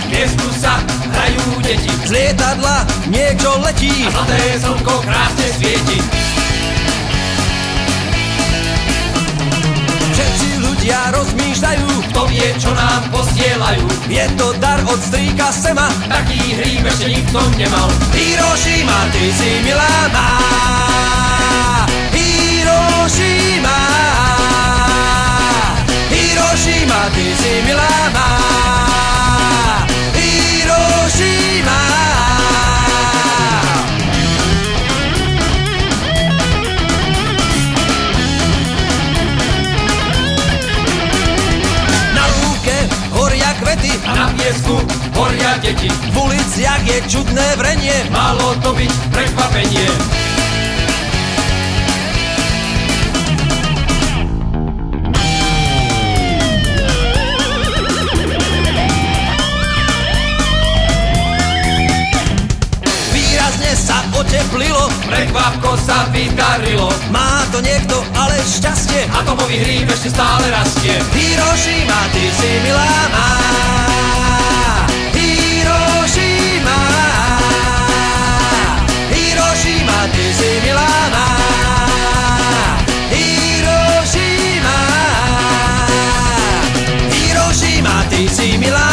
piesku sa hrajú deti. Z lietadla niekto letí A zlaté slnko krásne svieti. Všetci ľudia rozmýšľajú, Kto vie, čo nám posielajú. je to dar od strýka Sema. Taký hríb ešte nikto nemal. Hirošima, ty si milá má. Hirošima, Hirošima, ty si milá má. Hirošima. Na lúke horia kvety, A na piesku horia deti. v uliciach je čudné vrenie. Malo to byť prekvapenie. Výrazne sa oteplilo, Prekvapko sa vydarilo. má to niekto ale šťastie. Atomový hríb ešte stále rastie. Hirošima, ty si milá má. Hirošima, Hirošima, ty si milá má. Hirošima, Hirošima, ty si milá